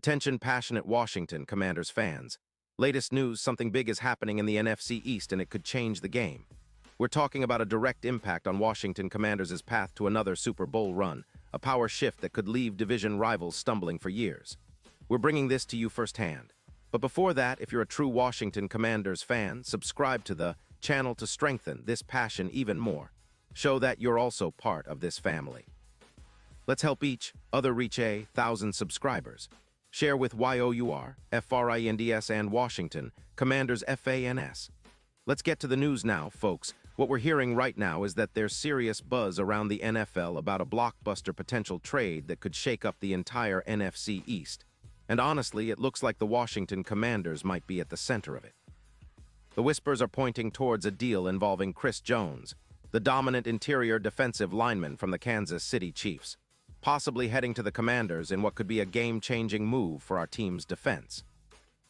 Attention passionate Washington Commanders fans. Latest news, something big is happening in the NFC East and it could change the game. We're talking about a direct impact on Washington Commanders' path to another Super Bowl run, a power shift that could leave division rivals stumbling for years. We're bringing this to you firsthand. But before that, if you're a true Washington Commanders fan, subscribe to the channel to strengthen this passion even more. Show that you're also part of this family. Let's help each other reach 1,000 subscribers. Share with YOUR, FRINDS and Washington, Commanders FANS. Let's get to the news now, folks. What we're hearing right now is that there's serious buzz around the NFL about a blockbuster potential trade that could shake up the entire NFC East. And honestly, it looks like the Washington Commanders might be at the center of it. The whispers are pointing towards a deal involving Chris Jones, the dominant interior defensive lineman from the Kansas City Chiefs, possibly heading to the Commanders in what could be a game-changing move for our team's defense.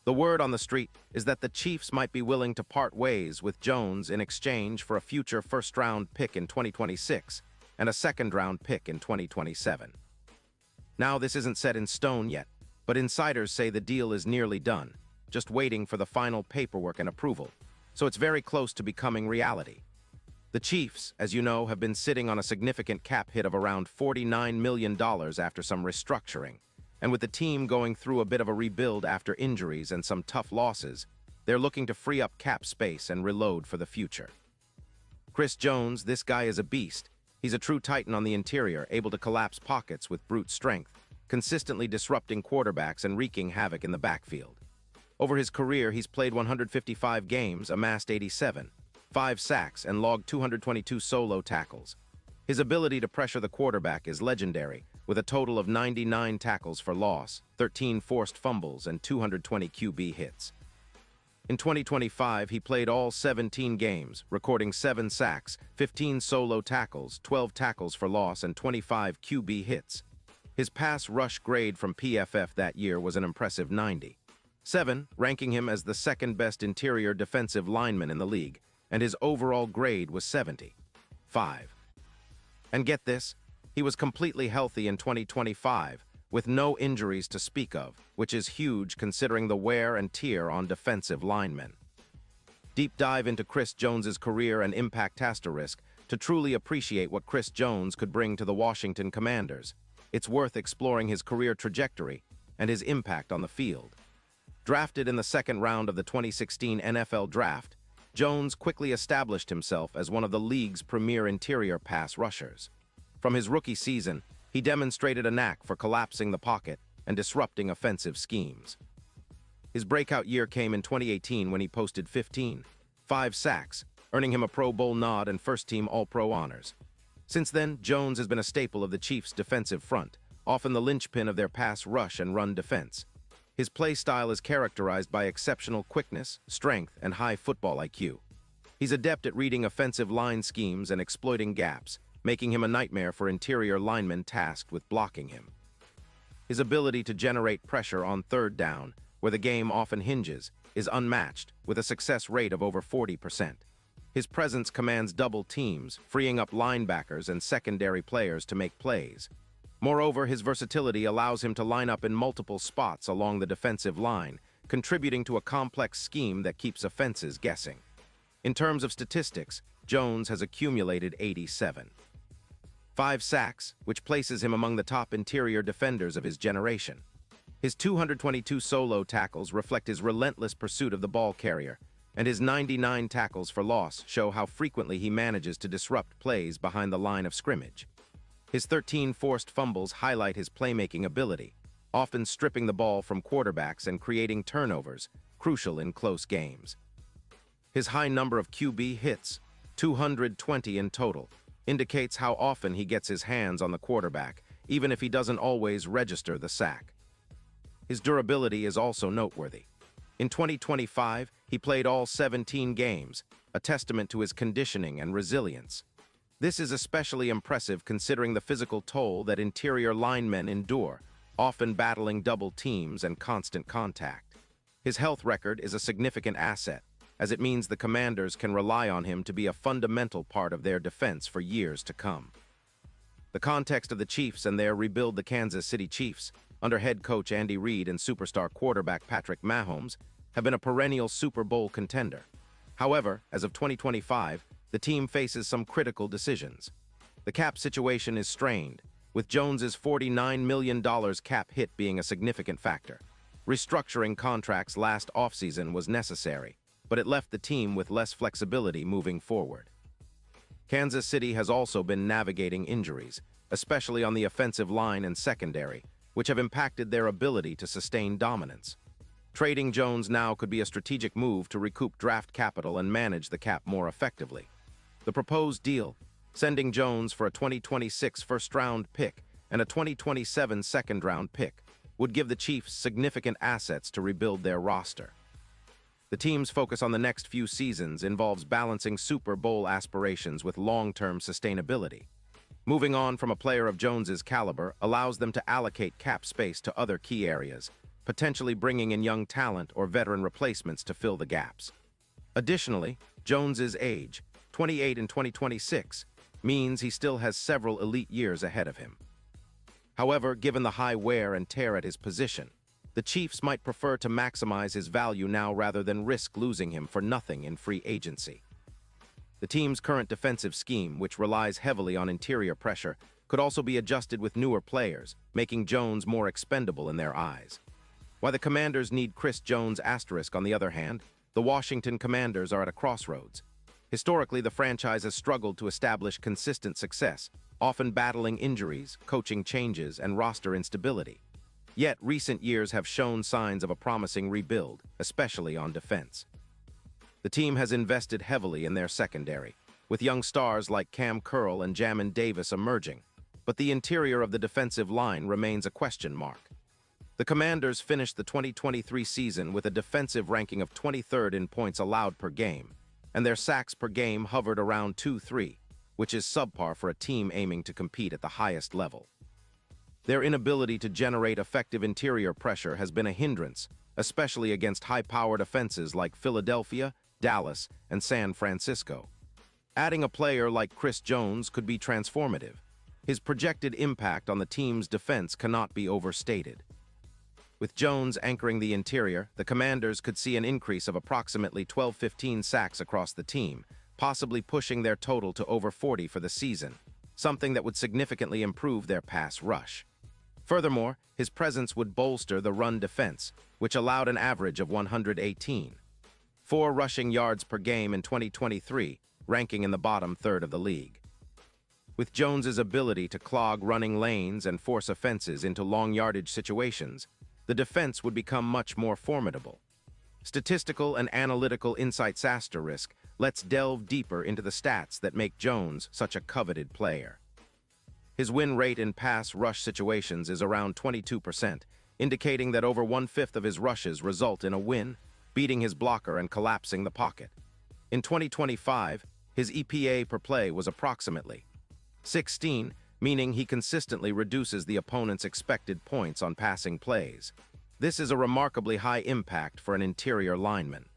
The word on the street is that the Chiefs might be willing to part ways with Jones in exchange for a future first-round pick in 2026 and a second-round pick in 2027. Now, this isn't set in stone yet, but insiders say the deal is nearly done, just waiting for the final paperwork and approval, so it's very close to becoming reality. The Chiefs, as you know, have been sitting on a significant cap hit of around $49 million after some restructuring, and with the team going through a bit of a rebuild after injuries and some tough losses, they're looking to free up cap space and reload for the future. Chris Jones, this guy is a beast. He's a true titan on the interior, able to collapse pockets with brute strength, consistently disrupting quarterbacks and wreaking havoc in the backfield. Over his career, he's played 155 games, amassed 87, 5 sacks, and logged 222 solo tackles. His ability to pressure the quarterback is legendary, with a total of 99 tackles for loss, 13 forced fumbles, and 220 QB hits. In 2025, he played all 17 games, recording 7 sacks, 15 solo tackles, 12 tackles for loss, and 25 QB hits. His pass rush grade from PFF that year was an impressive 97, ranking him as the second-best interior defensive lineman in the league, and his overall grade was 75. And get this, he was completely healthy in 2025, with no injuries to speak of, which is huge considering the wear and tear on defensive linemen. Deep dive into Chris Jones's career and impact asterisk to truly appreciate what Chris Jones could bring to the Washington Commanders. It's worth exploring his career trajectory and his impact on the field. Drafted in the second round of the 2016 NFL Draft, Jones quickly established himself as one of the league's premier interior pass rushers. From his rookie season, he demonstrated a knack for collapsing the pocket and disrupting offensive schemes. His breakout year came in 2018 when he posted 5 sacks, earning him a Pro Bowl nod and first-team All-Pro honors. Since then, Jones has been a staple of the Chiefs' defensive front, often the linchpin of their pass rush and run defense. His play style is characterized by exceptional quickness, strength, and high football IQ. He's adept at reading offensive line schemes and exploiting gaps, making him a nightmare for interior linemen tasked with blocking him. His ability to generate pressure on third down, where the game often hinges, is unmatched, with a success rate of over 40%. His presence commands double teams, freeing up linebackers and secondary players to make plays. Moreover, his versatility allows him to line up in multiple spots along the defensive line, contributing to a complex scheme that keeps offenses guessing. In terms of statistics, Jones has accumulated 87. 5 sacks, which places him among the top interior defenders of his generation. His 222 solo tackles reflect his relentless pursuit of the ball carrier, and his 99 tackles for loss show how frequently he manages to disrupt plays behind the line of scrimmage. His 13 forced fumbles highlight his playmaking ability, often stripping the ball from quarterbacks and creating turnovers, crucial in close games. His high number of QB hits, 220 in total, indicates how often he gets his hands on the quarterback, even if he doesn't always register the sack. His durability is also noteworthy. In 2025, he played all 17 games, a testament to his conditioning and resilience. This is especially impressive considering the physical toll that interior linemen endure, often battling double teams and constant contact. His health record is a significant asset, as it means the Commanders can rely on him to be a fundamental part of their defense for years to come. The context of the Chiefs and their rebuild the Kansas City Chiefs under head coach Andy Reid and superstar quarterback Patrick Mahomes, have been a perennial Super Bowl contender. However, as of 2025, the team faces some critical decisions. The cap situation is strained, with Jones's $49 million cap hit being a significant factor. Restructuring contracts last offseason was necessary, but it left the team with less flexibility moving forward. Kansas City has also been navigating injuries, especially on the offensive line and secondary, which have impacted their ability to sustain dominance. Trading Jones now could be a strategic move to recoup draft capital and manage the cap more effectively. The proposed deal, sending Jones for a 2026 first-round pick and a 2027 second-round pick, would give the Chiefs significant assets to rebuild their roster. The team's focus on the next few seasons involves balancing Super Bowl aspirations with long-term sustainability. Moving on from a player of Jones's caliber allows them to allocate cap space to other key areas, potentially bringing in young talent or veteran replacements to fill the gaps. Additionally, Jones's age, 28 in 2026, means he still has several elite years ahead of him. However, given the high wear and tear at his position, the Chiefs might prefer to maximize his value now rather than risk losing him for nothing in free agency. The team's current defensive scheme, which relies heavily on interior pressure, could also be adjusted with newer players, making Jones more expendable in their eyes. While the Commanders need Chris Jones*, on the other hand, the Washington Commanders are at a crossroads. Historically, the franchise has struggled to establish consistent success, often battling injuries, coaching changes, and roster instability. Yet, recent years have shown signs of a promising rebuild, especially on defense. The team has invested heavily in their secondary, with young stars like Cam Curl and Jamin Davis emerging, but the interior of the defensive line remains a question mark. The Commanders finished the 2023 season with a defensive ranking of 23rd in points allowed per game, and their sacks per game hovered around 2-3, which is subpar for a team aiming to compete at the highest level. Their inability to generate effective interior pressure has been a hindrance, especially against high-powered offenses like Philadelphia, Dallas, and San Francisco. Adding a player like Chris Jones could be transformative. His projected impact on the team's defense cannot be overstated. With Jones anchoring the interior, the Commanders could see an increase of approximately 12-15 sacks across the team, possibly pushing their total to over 40 for the season, something that would significantly improve their pass rush. Furthermore, his presence would bolster the run defense, which allowed an average of 118.4 rushing yards per game in 2023, ranking in the bottom third of the league. With Jones's ability to clog running lanes and force offenses into long-yardage situations, the defense would become much more formidable. Statistical and analytical insights asterisk, let's delve deeper into the stats that make Jones such a coveted player. His win rate in pass rush situations is around 22%, indicating that over 1/5 of his rushes result in a win, beating his blocker and collapsing the pocket. In 2025, his EPA per play was approximately 16, meaning he consistently reduces the opponent's expected points on passing plays. This is a remarkably high impact for an interior lineman.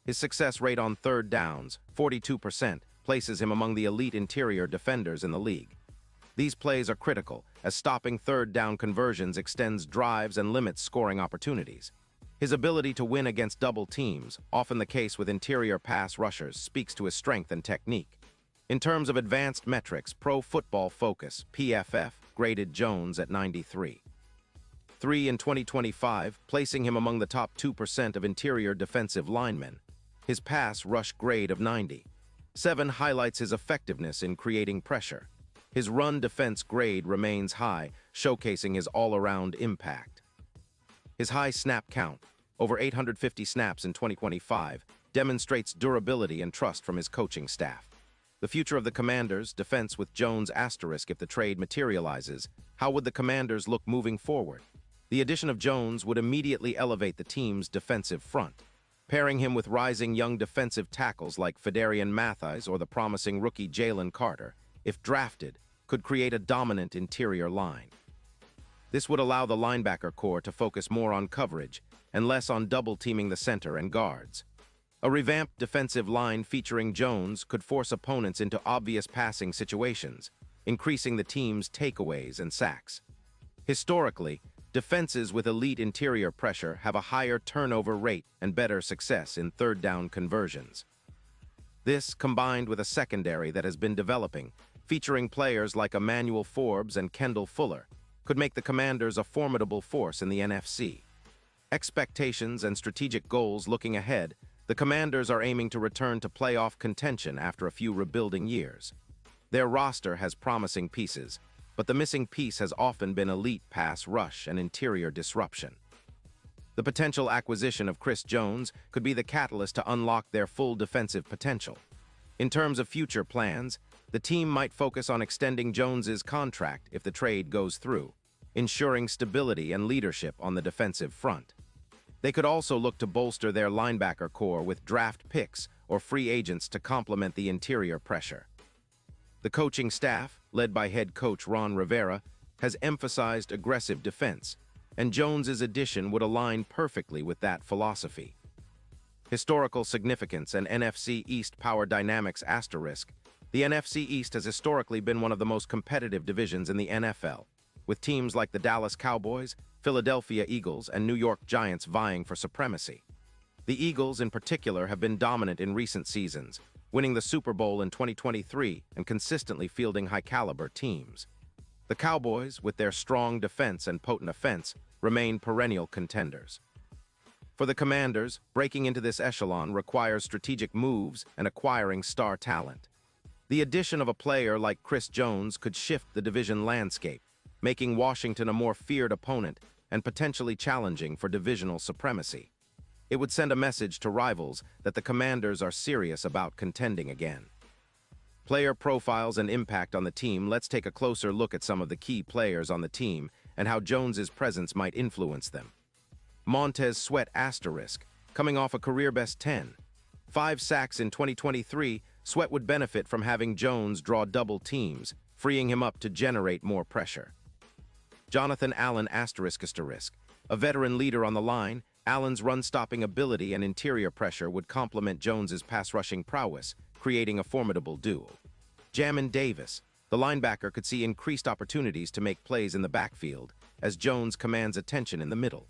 His success rate on third downs, 42%, places him among the elite interior defenders in the league. These plays are critical, as stopping third down conversions extends drives and limits scoring opportunities. His ability to win against double teams, often the case with interior pass rushers, speaks to his strength and technique. In terms of advanced metrics, Pro Football Focus, PFF, graded Jones at 93.3 in 2025, placing him among the top 2% of interior defensive linemen. His pass rush grade of 90.7 highlights his effectiveness in creating pressure. His run defense grade remains high, showcasing his all-around impact. His high snap count, over 850 snaps in 2025, demonstrates durability and trust from his coaching staff. The future of the Commanders' defense with Jones*, if the trade materializes, how would the Commanders look moving forward? The addition of Jones would immediately elevate the team's defensive front. Pairing him with rising young defensive tackles like Fedarian Mathis or the promising rookie Jalen Carter, if drafted, could create a dominant interior line. This would allow the linebacker core to focus more on coverage and less on double-teaming the center and guards. A revamped defensive line featuring Jones could force opponents into obvious passing situations, increasing the team's takeaways and sacks. Historically, defenses with elite interior pressure have a higher turnover rate and better success in third down conversions. This, combined with a secondary that has been developing, featuring players like Emmanuel Forbes and Kendall Fuller, could make the Commanders a formidable force in the NFC. Expectations and strategic goals looking ahead, the Commanders are aiming to return to playoff contention after a few rebuilding years. Their roster has promising pieces, but the missing piece has often been elite pass rush and interior disruption. The potential acquisition of Chris Jones could be the catalyst to unlock their full defensive potential. In terms of future plans, the team might focus on extending Jones's contract if the trade goes through, ensuring stability and leadership on the defensive front. They could also look to bolster their linebacker core with draft picks or free agents to complement the interior pressure. The coaching staff, led by head coach Ron Rivera, has emphasized aggressive defense, and Jones's addition would align perfectly with that philosophy. Historical significance and NFC East power dynamics asterisk. The NFC East has historically been one of the most competitive divisions in the NFL, with teams like the Dallas Cowboys, Philadelphia Eagles, and New York Giants vying for supremacy. The Eagles, in particular, have been dominant in recent seasons, winning the Super Bowl in 2023 and consistently fielding high-caliber teams. The Cowboys, with their strong defense and potent offense, remain perennial contenders. For the Commanders, breaking into this echelon requires strategic moves and acquiring star talent. The addition of a player like Chris Jones could shift the division landscape, making Washington a more feared opponent and potentially challenging for divisional supremacy. It would send a message to rivals that the Commanders are serious about contending again. Player profiles and impact on the team. Let's take a closer look at some of the key players on the team and how Jones's presence might influence them. Montez Sweat asterisk, coming off a career-best 5 sacks in 2023, Sweat would benefit from having Jones draw double teams, freeing him up to generate more pressure. Jonathan Allen asterisk, a veteran leader on the line, Allen's run-stopping ability and interior pressure would complement Jones's pass-rushing prowess, creating a formidable duo. Jamin Davis, the linebacker, could see increased opportunities to make plays in the backfield, as Jones commands attention in the middle.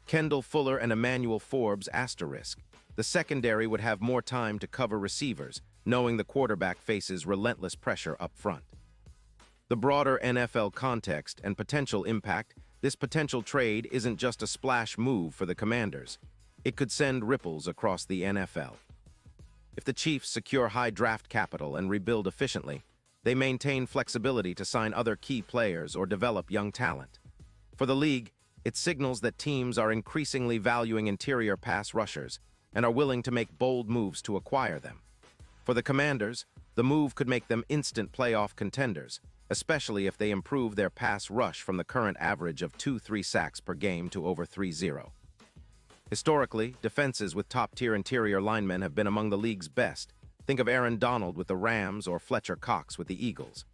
Kendall Fuller and Emmanuel Forbes asterisk. The secondary would have more time to cover receivers, knowing the quarterback faces relentless pressure up front. The broader NFL context and potential impact. This potential trade isn't just a splash move for the Commanders. It could send ripples across the NFL. If the Chiefs secure high draft capital and rebuild efficiently, they maintain flexibility to sign other key players or develop young talent. For the league, it signals that teams are increasingly valuing interior pass rushers and are willing to make bold moves to acquire them. For the Commanders, the move could make them instant playoff contenders, especially if they improve their pass rush from the current average of 2-3 sacks per game to over 3-0. Historically, defenses with top-tier interior linemen have been among the league's best. Think of Aaron Donald with the Rams or Fletcher Cox with the Eagles.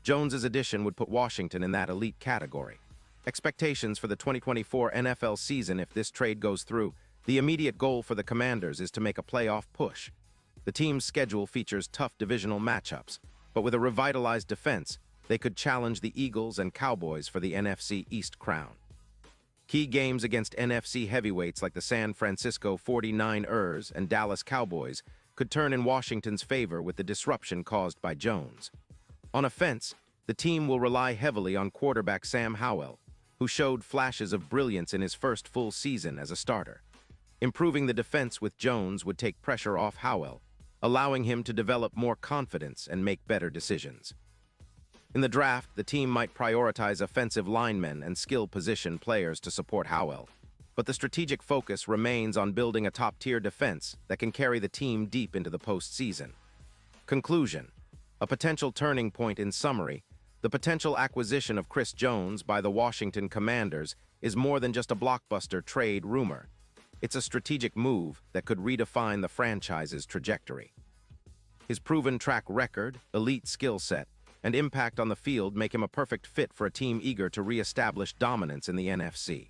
Jones's addition would put Washington in that elite category. Expectations for the 2024 NFL season. If this trade goes through, the immediate goal for the Commanders is to make a playoff push. The team's schedule features tough divisional matchups, but with a revitalized defense, they could challenge the Eagles and Cowboys for the NFC East crown. Key games against NFC heavyweights like the San Francisco 49ers and Dallas Cowboys could turn in Washington's favor with the disruption caused by Jones. On offense, the team will rely heavily on quarterback Sam Howell, who showed flashes of brilliance in his first full season as a starter. Improving the defense with Jones would take pressure off Howell, allowing him to develop more confidence and make better decisions. In the draft, the team might prioritize offensive linemen and skill position players to support Howell, but the strategic focus remains on building a top-tier defense that can carry the team deep into the postseason. Conclusion: a potential turning point. In summary, the potential acquisition of Chris Jones by the Washington Commanders is more than just a blockbuster trade rumor. It's a strategic move that could redefine the franchise's trajectory. His proven track record, elite skill set, and impact on the field make him a perfect fit for a team eager to re-establish dominance in the NFC.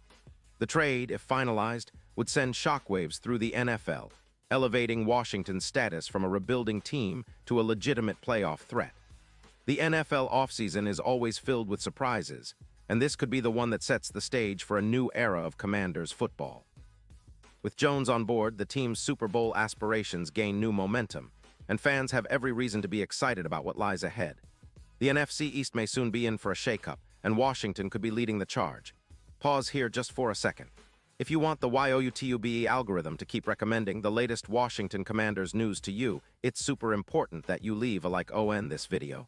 The trade, if finalized, would send shockwaves through the NFL, elevating Washington's status from a rebuilding team to a legitimate playoff threat. The NFL offseason is always filled with surprises, and this could be the one that sets the stage for a new era of Commanders football. With Jones on board, the team's Super Bowl aspirations gain new momentum, and fans have every reason to be excited about what lies ahead. The NFC East may soon be in for a shakeup, and Washington could be leading the charge. Pause here just for a second. If you want the YOUTUBE algorithm to keep recommending the latest Washington Commanders news to you, it's super important that you leave a like on this video.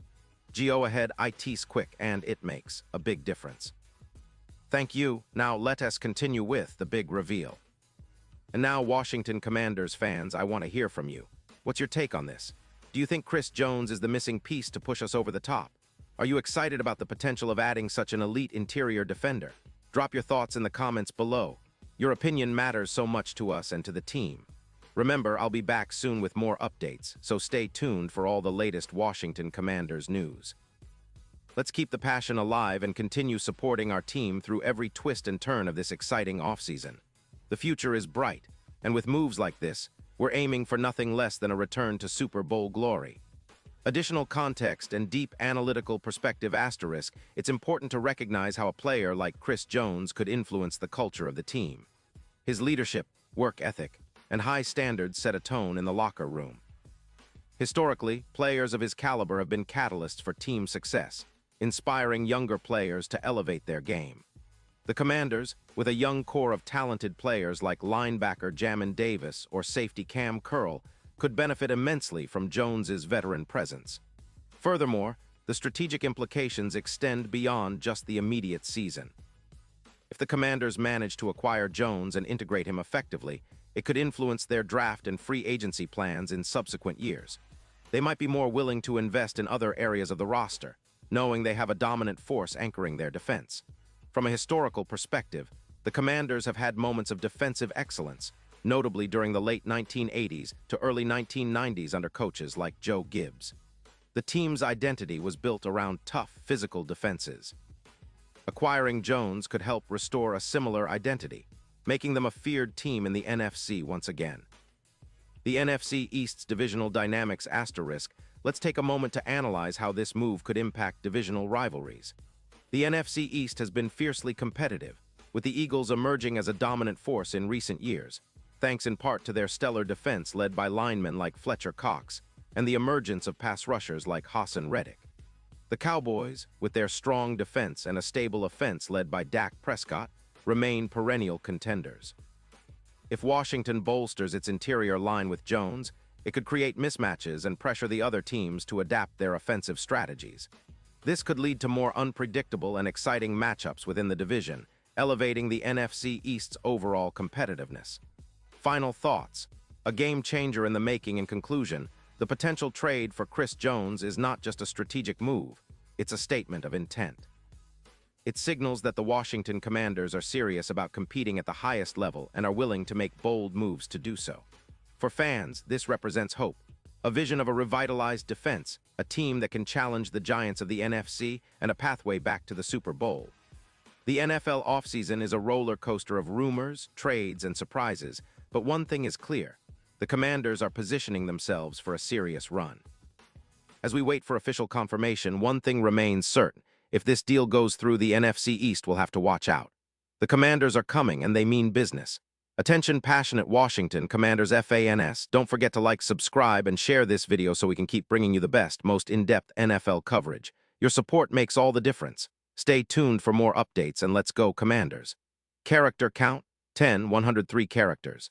Go ahead, it's quick, and it makes a big difference. Thank you. Now let us continue with the big reveal. And now, Washington Commanders fans, I want to hear from you. What's your take on this? Do you think Chris Jones is the missing piece to push us over the top? Are you excited about the potential of adding such an elite interior defender? Drop your thoughts in the comments below. Your opinion matters so much to us and to the team. Remember, I'll be back soon with more updates, so stay tuned for all the latest Washington Commanders news. Let's keep the passion alive and continue supporting our team through every twist and turn of this exciting offseason. The future is bright, and with moves like this, we're aiming for nothing less than a return to Super Bowl glory. Additional context and deep analytical perspective asterisk, it's important to recognize how a player like Chris Jones could influence the culture of the team. His leadership, work ethic, and high standards set a tone in the locker room. Historically, players of his caliber have been catalysts for team success, inspiring younger players to elevate their game. The Commanders, with a young core of talented players like linebacker Jamin Davis or safety Cam Curl, could benefit immensely from Jones's veteran presence. Furthermore, the strategic implications extend beyond just the immediate season. If the Commanders manage to acquire Jones and integrate him effectively, it could influence their draft and free agency plans in subsequent years. They might be more willing to invest in other areas of the roster, knowing they have a dominant force anchoring their defense. From a historical perspective, the Commanders have had moments of defensive excellence, notably during the late 1980s to early 1990s under coaches like Joe Gibbs. The team's identity was built around tough, physical defenses. Acquiring Jones could help restore a similar identity, making them a feared team in the NFC once again. The NFC East's divisional dynamics asterisk, let's take a moment to analyze how this move could impact divisional rivalries. The NFC East has been fiercely competitive, with the Eagles emerging as a dominant force in recent years, thanks in part to their stellar defense led by linemen like Fletcher Cox and the emergence of pass rushers like Hassan Reddick. The Cowboys, with their strong defense and a stable offense led by Dak Prescott, remain perennial contenders. If Washington bolsters its interior line with Jones, it could create mismatches and pressure the other teams to adapt their offensive strategies. This could lead to more unpredictable and exciting matchups within the division, elevating the NFC East's overall competitiveness. Final thoughts. A game changer in the making. In conclusion, the potential trade for Chris Jones is not just a strategic move, it's a statement of intent. It signals that the Washington Commanders are serious about competing at the highest level and are willing to make bold moves to do so. For fans, this represents hope, a vision of a revitalized defense, a team that can challenge the giants of the NFC, and a pathway back to the Super Bowl. The NFL offseason is a roller coaster of rumors, trades, and surprises, but one thing is clear: the Commanders are positioning themselves for a serious run. As we wait for official confirmation, one thing remains certain: if this deal goes through, the NFC East will have to watch out. The Commanders are coming, and they mean business. Attention, passionate Washington Commanders fans, don't forget to like, subscribe, and share this video so we can keep bringing you the best, most in-depth NFL coverage. Your support makes all the difference. Stay tuned for more updates, and let's go Commanders. Character count: 10, 103 characters.